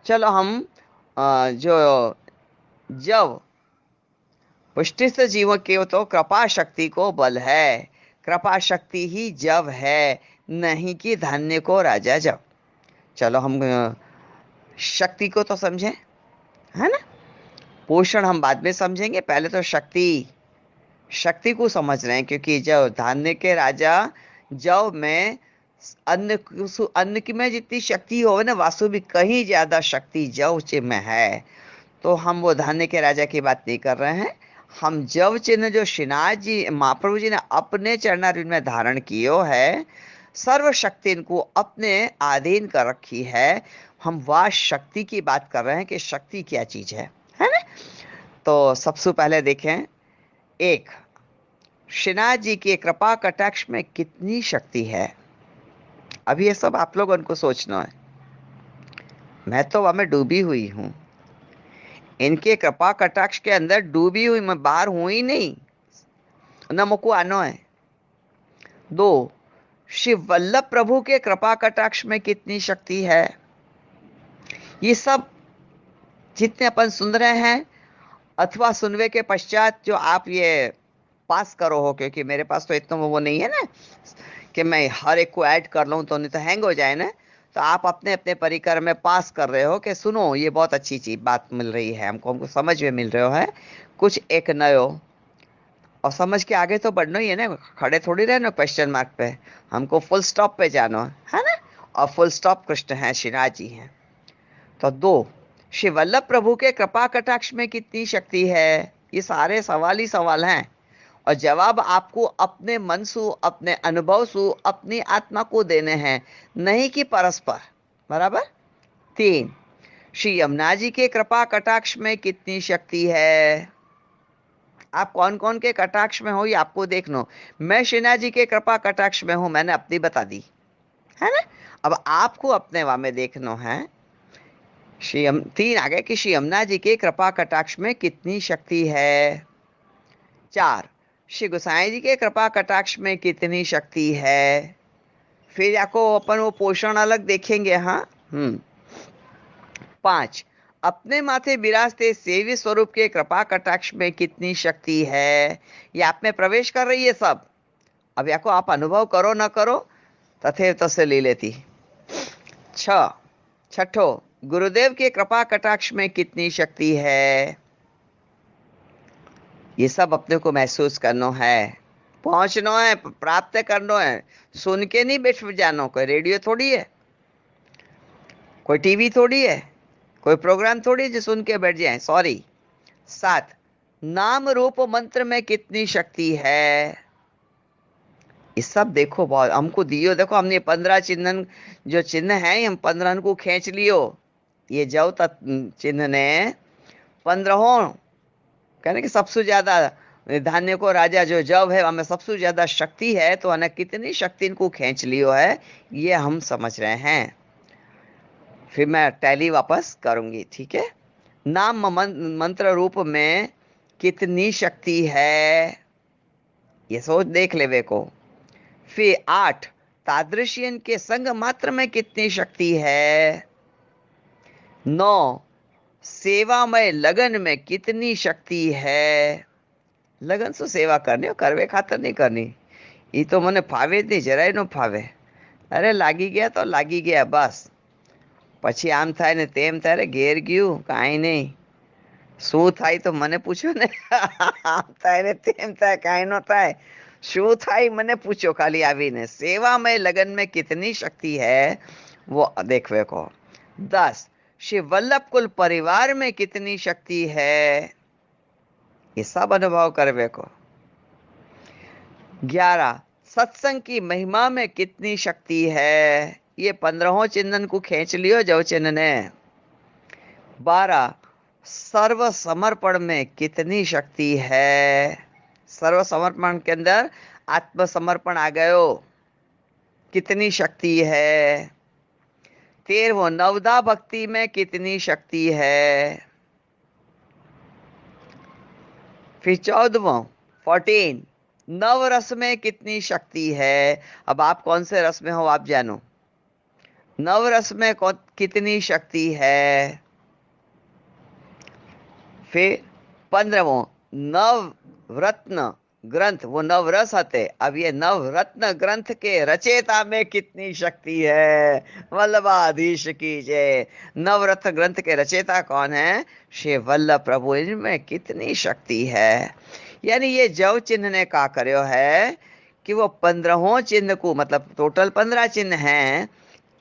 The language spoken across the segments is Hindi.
चलो हम जो जब पुष्टिस्थ जीवों के तो कृपा शक्ति को बल है, कृपा शक्ति ही जब है, नहीं कि धन्य को राजा जब। चलो हम शक्ति को तो समझें, है ना। पोषण हम बाद में समझेंगे, पहले तो शक्ति शक्ति को समझ रहे हैं, क्योंकि जब धान्य के राजा जब में अन्न की में जितनी शक्ति हो ना, वास्तविक कहीं ज्यादा शक्ति जव चिन्ह में है। तो हम वो धान्य के राजा की बात नहीं कर रहे हैं। हम जव चिन्ह जो श्रीनाथ जी महाप्रभु जी ने अपने चरणारविंद में धारण कियो है, सर्व शक्ति इनको अपने अधीन कर रखी है, हम वह शक्ति की बात कर रहे हैं कि शक्ति क्या चीज है ना। तो सबसे पहले देखें, एक, श्रीनाथ जी की कृपा कटाक्ष में कितनी शक्ति है। अभी ये सब आप लोगों को सोचना है। मैं तो वहां में डूबी हुई हूं, इनके कृपा कटाक्ष के अंदर डूबी हुई, मैं बाहर हूं ही नहीं, न मुझको आना है। दो, श्री वल्लभ प्रभु के कृपा कटाक्ष में कितनी शक्ति है। ये सब जितने अपन सुन रहे हैं अथवा सुनवे के पश्चात जो आप ये पास करो हो, क्योंकि मेरे पास तो इतना वो नहीं है ना कि मैं हर एक को ऐड कर लूं, तो नहीं तो हैंग हो जाए ना। तो आप अपने अपने परिकर में पास कर रहे हो कि सुनो ये बहुत अच्छी चीज बात मिल रही है हमको, हमको समझ में मिल रहे हो है कुछ एक नयो। और समझ के आगे तो बढ़ना ही है ना, खड़े थोड़ी रहना क्वेश्चन मार्क पे, हमको फुल स्टॉप पे जाना है ना। और फुल स्टॉप कृष्ण है, श्रीनाथ जी हैं। तो दो, श्री वल्लभ प्रभु के कृपा कटाक्ष में कितनी शक्ति है। ये सारे सवाल ही सवाल हैं, और जवाब आपको अपने मन सु, अपने अनुभव सु, अपनी आत्मा को देने हैं, नहीं कि परस्पर। बराबर। तीन, श्री यमुना जी के कृपा कटाक्ष में कितनी शक्ति है। आप कौन कौन के कटाक्ष में हो ये आपको देखना। मैं श्रीनाथ जी के कृपा कटाक्ष में हूं, मैंने अपनी बता दी है ना। अब आपको अपने वहां में देखना है। तीन आगे कि श्री यमुना जी के कृपा कटाक्ष में कितनी शक्ति है। चार, श्री गोसाई जी के कृपा कटाक्ष में कितनी शक्ति है। फिर आपको अपन वो पोषण अलग देखेंगे। हाँ। पांच, अपने माथे विराजते सेव्य स्वरूप के कृपा कटाक्ष में कितनी शक्ति है। ये आप में प्रवेश कर रही है सब। अब या को आप अनुभव करो ना करो, तथे तसे ले लेती। छठो, गुरुदेव के कृपा कटाक्ष में कितनी शक्ति है। ये सब अपने को महसूस करना है, पहुंचना है, प्राप्त करना है। सुन के नहीं बैठ जाना। कोई रेडियो थोड़ी है, कोई टीवी थोड़ी है, कोई प्रोग्राम थोड़ी है जो सुन के बैठ जाए, सॉरी। 7, नाम रूप मंत्र में कितनी शक्ति है। ये सब देखो, बहुत हमको दियो। देखो हमने 15 चिन्ह जो चिन्ह है, हम 15 को खींच लियो। ये जाओ चिन्ह ने 15 कहने कि सबसे ज्यादा धान्य को राजा जो जव है हमें सबसे ज्यादा शक्ति है, तो हमें कितनी शक्ति इनको खींच लियो है, ये हम समझ रहे हैं। फिर मैं टैली वापस करूंगी, ठीक है। नाम मंत्र रूप में कितनी शक्ति है, ये सोच देख लेवे को। फिर 8, तादृशियन के संग मात्र में कितनी शक्ति है। 9, सेवामय लगन में कितनी शक्ति है। लगन से सेवा करनी, करवे खातर नहीं करनी। ये तो મને ફાવે જ નહીં, જરાય ન ફાવે। અરે લાગી ગયા તો લાગી ગયા બસ, પછી આમ થાય ને તેમ થાય, રે ઘેર ગયું કાંઈ નહીં, શું થાય તો મને પૂછો ને। આમ થાય ને તેમ થાય, કાંઈ ન થાય, શું થાય મને પૂછો ખાલી આવીને। सेवामय लगन में कितनी शक्ति है वो देखवे को। 10, श्री वल्लभ कुल परिवार में कितनी शक्ति है, ये सब अनुभव करवे को। 11, सत्संग की महिमा में कितनी शक्ति है, ये 15 चिन्हन को खींच लियो जो चिन्ह ने। 12, सर्व समर्पण में कितनी शक्ति है। सर्व समर्पण के अंदर आत्मसमर्पण आ गयो, कितनी शक्ति है। 13, नवदा भक्ति में कितनी शक्ति है। फिर 14, 14, नव रस में कितनी शक्ति है। अब आप कौन से रस में हो आप जानो। नवरस में कितनी शक्ति है। फिर 15वां, नवरत्न ग्रंथ, वो नवरस आते, अब ये नवरत्न ग्रंथ के रचयिता में कितनी शक्ति है। वल्लभाधीश की जय। नवरत्न ग्रंथ के रचयिता कौन है? श्री वल्लभ प्रभु। इनमें कितनी शक्ति है। यानी ये जव चिन्ह ने का कर्यो है कि वो 15 चिन्ह को, मतलब टोटल 15 चिन्ह हैं,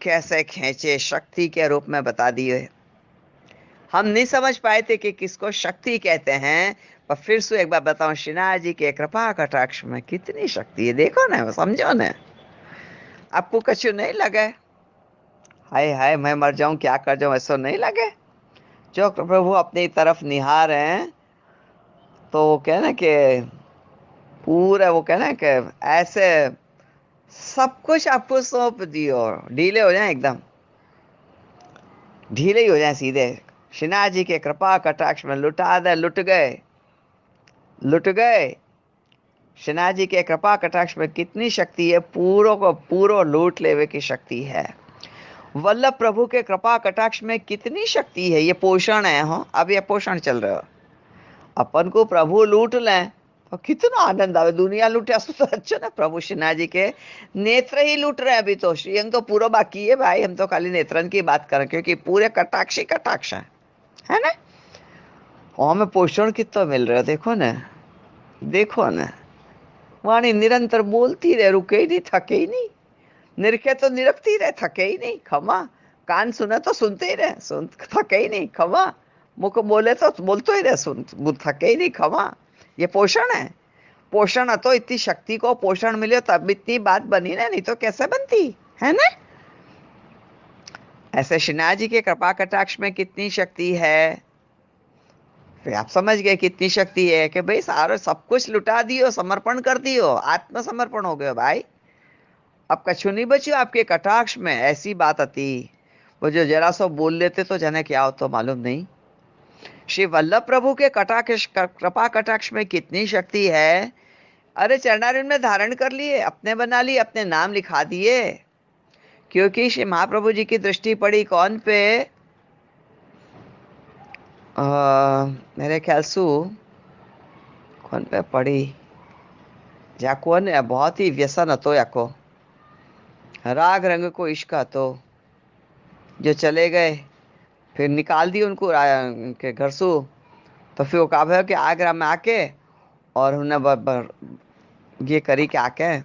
कैसे खींचे शक्ति के रूप में बता दिए। हम नहीं समझ पाए थे कि किसको शक्ति कहते हैं, पर फिर से एक बार बताऊं, श्रीनाथ जी के कृपा कटाक्ष में कितनी शक्ति है। देखो ना, समझो ना, आपको कछु नहीं लगे हाय हाय मैं मर जाऊं, क्या कर जाऊं, ऐसा नहीं लगे। जो प्रभु अपनी तरफ निहार हैं तो वो कहना कि पूरा, वो कहना कि ऐसे सब कुछ आपको सौंप दियो, ढीले हो जाए, एकदम ढीले ही हो जाए सीधे। श्रीनाथ जी के कृपा कटाक्ष में लुटा दे, लुट गए, लुट गए। श्रीनाथ जी के कृपा कटाक्ष में कितनी शक्ति है, पूरो को पूरो लूट लेवे की शक्ति है। वल्लभ प्रभु के कृपा कटाक्ष में कितनी शक्ति है। ये पोषण है, हो अब ये पोषण चल रहा है। अपन को प्रभु लूट लें तो कितना आनंद आवे। दुनिया लूटे तो अच्छा ना, प्रभु श्रीनाथ जी के नेत्र ही लूट रहे हैं अभी तो। श्रीअंग तो पूरा बाकी है भाई, हम तो खाली नेत्रन की बात करें, क्योंकि पूरे कटाक्ष ही कटाक्ष है ना। और हमें पोषण कितना मिल रहा है, देखो ना, देखो ना। वाणी निरंतर बोलती रहे, रुके ही नहीं, थके ही नहीं। निरखे तो निरखती रहे, थके ही नहीं, खमा। कान सुने तो सुनते ही रहे, सुन थके ही नहीं, खमा। मुख बोले तो बोलते ही रहे, सुन थके ही नहीं, खमा। ये पोषण है। पोषण है तो इतनी शक्ति को पोषण मिले तब इतनी बात बनी ना, नहीं तो कैसे बनती है ना। ऐसे श्रीनाथ जी के कृपा कटाक्ष में कितनी शक्ति है। फिर आप समझ गए कितनी शक्ति है कि भाई सारा सब कुछ लुटा दियो, समर्पण कर दियो, आत्मसमर्पण हो गयो भाई। अब कछु नहीं बचियो आपके कटाक्ष में। ऐसी बात आती, वो जो जरा सो बोल लेते तो जने क्या हो तो मालूम नहीं। श्री वल्लभ प्रभु के कटाक्ष, कृपा कटाक्ष में कितनी शक्ति है। अरे चरणारिंद में धारण कर लिए, अपने बना लिए, अपने नाम लिखा दिए। क्योंकि श्री महाप्रभु जी की दृष्टि पड़ी कौन पे, मेरे ख्याल से कौन पे पड़ी, जाको ने बहुत ही व्यसन હતો याको, राग रंग को इश्क હતો, जो चले गए, फिर निकाल दी उनको उनके घर से। तो फिर वो कहा कि आगरा में आके और उन्हें ये करी कि आके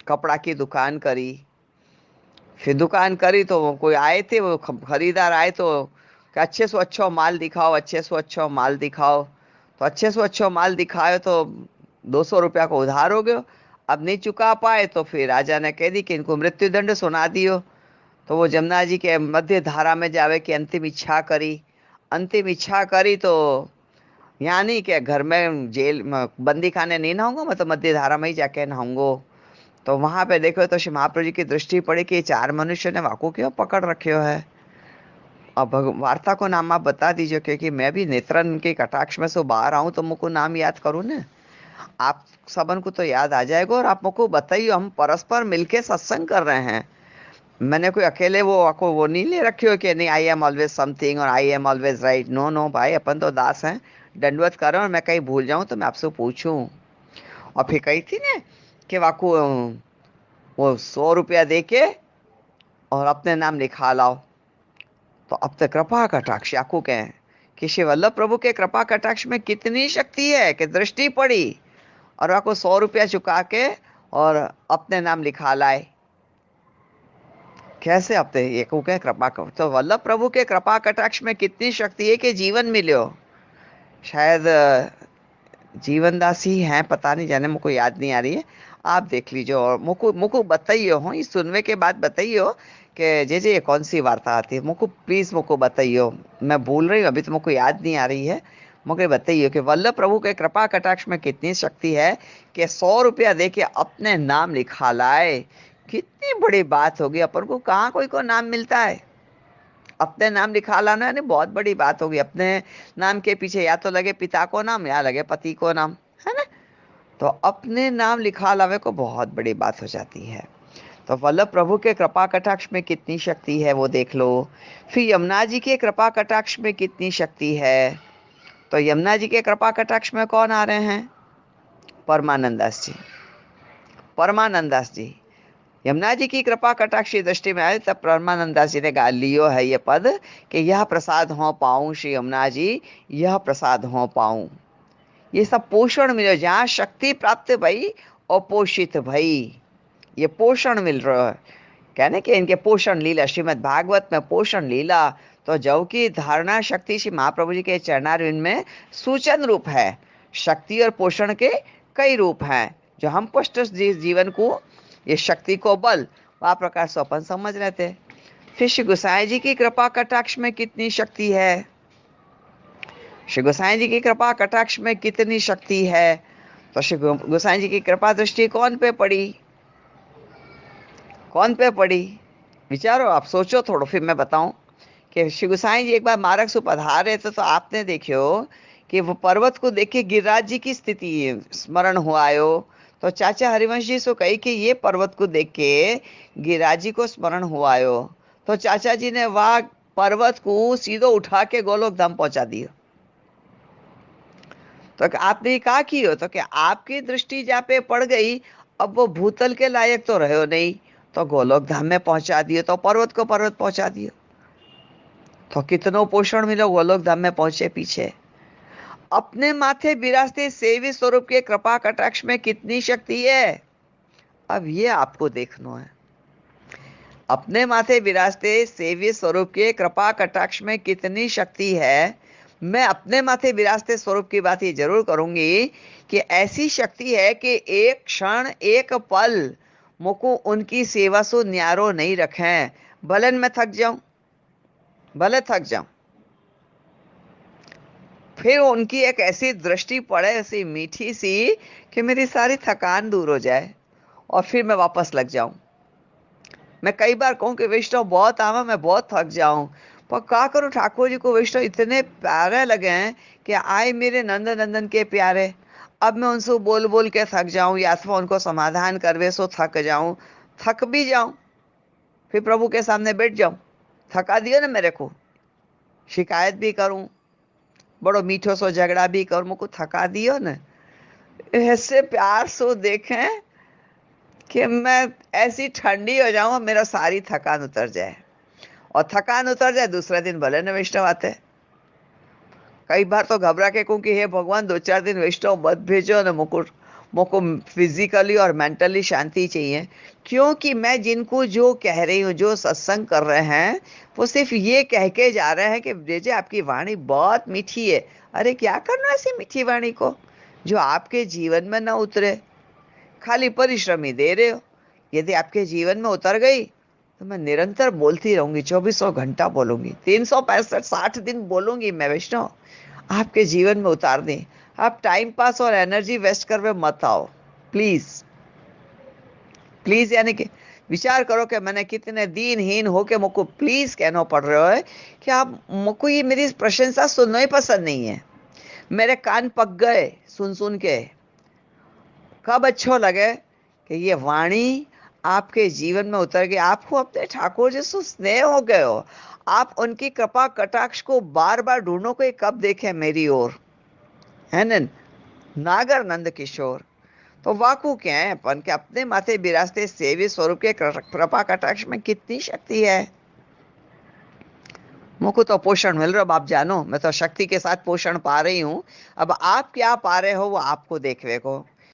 कपड़ा की दुकान करी। फिर दुकान करी तो कोई आए थे, वो खरीदार आए तो कि अच्छे से अच्छा माल दिखाओ, अच्छे से अच्छा माल दिखाओ। तो अच्छे से अच्छा माल दिखाए तो 200 रुपया को उधार हो गयो। अब नहीं चुका पाए तो फिर राजा ने कह दी कि इनको मृत्यु दंड सुना दियो। तो वो जमुना जी के मध्य धारा में जावे की अंतिम इच्छा करी। अंतिम इच्छा करी तो यानी कि घर में जेल बंदी खाने नहीं नहाऊंगा, मैं तो मध्य धारा में ही जाके नहाऊंगा। तो वहां पे देखो तो श्री महाप्रभु जी की दृष्टि पड़ी कि 4 मनुष्य ने वाको क्यों पकड़ रखे है। अब वार्ता को नाम आप बता दीजिए, क्योंकि मैं भी नेत्रन के कटाक्ष में से बाहर आऊं तो मुझको नाम याद करूं ना। आप सबन को तो याद आ जाएगा और आप मुझको बताइए। हम परस्पर मिलके सत्संग कर रहे हैं। मैंने कोई अकेले वो नहीं ले रखे हो कि नहीं आई एम ऑलवेज समथिंग और I am always right. No no भाई, अपन तो दास हैं। दंडवत करो और मैं कहीं भूल जाऊं तो मैं आपसे पूछूं। और फिर कही थी ना कि वाको वो 100 रुपया दे के और अपने नाम लिखा लाओ। तो अब तक कृपा कटाक्ष आपको कहें कि श्री वल्लभ प्रभु के कृपा कटाक्ष में कितनी शक्ति है कि दृष्टि पड़ी और आपको 100 रुपया चुका के और अपने नाम लिखा लाए। कैसे अपने ये को कहे कृपा कर। तो वल्लभ प्रभु के कृपा कटाक्ष में कितनी शक्ति है कि जीवन मिलो। शायद जीवन दासी हैं, पता नहीं, जाने मुझको याद नहीं आ रही है। आप देख लीजिए और मुझको बताइए हो, इस सुनने के बाद बताइए हो कि जे ये कौन सी वार्ता आती है। मुझको प्लीज मुझको बताइए, मैं भूल रही हूँ अभी तो, मुझको याद नहीं आ रही है। मुझे बताइए कि वल्लभ प्रभु के कृपा कटाक्ष में कितनी शक्ति है कि 100 रुपया दे के अपने नाम लिखा लाए। कितनी बड़ी बात होगी। अपन को कहाँ कोई को नाम मिलता है। अपने नाम लिखा लाना यानी बहुत बड़ी बात होगी। अपने नाम के पीछे या तो लगे पिता को नाम या लगे पति को नाम, है ना। तो अपने नाम लिखा लावे को बहुत बड़ी बात हो जाती है। तो वल्लभ प्रभु के कृपा कटाक्ष में कितनी शक्ति है वो देख लो। फिर यमुना जी के कृपा कटाक्ष में कितनी शक्ति है। तो यमुना जी के कृपा कटाक्ष में कौन आ रहे हैं? परमानंदास जी। परमानंदास जी यमुना जी की कृपा कटाक्ष की दृष्टि में आए, तब परमानंदास जी ने गा लियो है ये पद कि यह प्रसाद हो पाऊं श्री यमुना जी, यह प्रसाद हो पाऊं। ये सब पोषण मिले, जहां शक्ति प्राप्त भई और पोषित भई, ये पोषण मिल रहा है। कहने कि इनके पोषण लीला, श्रीमद् भागवत में पोषण लीला, तो जव की धारणा शक्ति श्री महाप्रभु जी के चरणारविंद में सूचन रूप है। शक्ति और पोषण के कई रूप हैं, जो हम पुष्ट जीवन को, ये शक्ति को बल वह प्रकार से अपन समझ रहे थे। फिर श्री गोसाई जी की कृपा कटाक्ष में कितनी शक्ति है। श्री गोसाई जी की कृपा कटाक्ष में कितनी शक्ति है। तो श्री गोसाई जी की कृपा दृष्टि कौन पे पड़ी? कौन पे पड़ी? विचारो, आप सोचो थोड़ा, फिर मैं बताऊं कि श्री गोसाई जी एक बार मार्ग से पधारे थे, तो आपने देखियो कि वो पर्वत को देख के गिरिराज जी की स्थिति स्मरण हुआ आयो। तो चाचा हरिवंश जी से कही कि ये पर्वत को देख के गिरिराज जी को स्मरण हुआ आयो। तो चाचा जी ने वह पर्वत को सीधो उठा के गोलोक धाम पहुंचा दिया। तो आपने कहा कियो, तो कि आपकी दृष्टि जहाँ पे पड़ गई, अब वो भूतल के लायक तो रहो नहीं, तो गोलोक धाम में पहुंचा दियो, तो पर्वत को पर्वत पहुंचा दियो। तो कितनो पोषण मिलो गोलोक धाम में पहुंचे पीछे। अपने माथे विराजते सेवी स्वरूप के कृपा कटाक्ष में कितनी शक्ति है, अब ये आपको देखना है। अपने माथे विराजते सेवी स्वरूप के कृपा कटाक्ष में कितनी शक्ति है। मैं अपने माथे विराजते स्वरूप की बात ये जरूर करूंगी कि ऐसी शक्ति है कि एक क्षण एक पल मुझको उनकी सेवा से न्यारो नहीं रखें, भले मैं थक जाऊं, भले थक जाऊं, फिर उनकी एक ऐसी दृष्टि पड़े, ऐसी मीठी सी, कि मेरी सारी थकान दूर हो जाए और फिर मैं वापस लग जाऊं। मैं कई बार कहूं कि वैष्णव बहुत आवा, मैं बहुत थक जाऊं, पर क्या करूं, ठाकुर जी को वैष्णव इतने प्यारे लगे हैं कि आए मेरे नंद नंदन के प्यारे। अब मैं उनसे बोल बोल के थक जाऊं, या अथवा उनको समाधान करवे सो थक जाऊं, थक भी जाऊं, फिर प्रभु के सामने बैठ जाऊं, थका दियो ना मेरे को, शिकायत भी करूं, बड़ो मीठो सो झगड़ा भी करूं, मुझको थका दियो ना। ऐसे प्यार सो देखें कि मैं ऐसी ठंडी हो जाऊं, मेरा सारी थकान उतर जाए, और थकान उतर जाए दूसरे दिन भले न वैष्णव आते। कई बार तो घबरा के कहूं कि हे भगवान 2-4 दिन वैष्णव मत भेजो ना, मुझको फिजिकली और मेंटली शांति चाहिए। क्योंकि मैं जिनको जो कह रही हूँ, जो सत्संग कर रहे हैं, वो सिर्फ ये कह के जा रहे हैं कि बेजे आपकी वाणी बहुत मीठी है। अरे क्या करना ऐसी मीठी वाणी को जो आपके जीवन में न उतरे, खाली परिश्रम ही दे रहे हो। यदि आपके जीवन में उतर गई तो मैं निरंतर बोलती रहूंगी, 2400 घंटा बोलूंगी, 365 60 दिन बोलूंगी मैं वैष्णव, आपके जीवन में उतार दें। आप टाइम पास और एनर्जी वेस्ट करवे मत आओ, प्लीज प्लीज। यानी कि विचार करो कि मैंने कितने दीनहीन होके मुझको प्लीज कहना पड़ रहा है कि आप मुझको, ये मेरी प्रशंसा सुनना ही पसंद नहीं है, मेरे कान पक गए सुन सुन के। कब अच्छो लगे कि ये वाणी आपके जीवन में उतर गई, आपको अपने ठाकुर जी से स्नेह हो गए हो, आप उनकी कृपा कटाक्ष को बार बार ढूंढो कि कब देखे मेरी ओर, है न नागर नंद किशोर। तो वाकू क्या है अपन के अपने माथे विराजते सेवी स्वरूप के कृपा कटाक्ष में कितनी शक्ति है। मुझको तो पोषण मिल रहा है, आप जानो, मैं तो शक्ति के साथ पोषण पा रही हूं। अब आप क्या पा रहे हो वो आपको देखने को।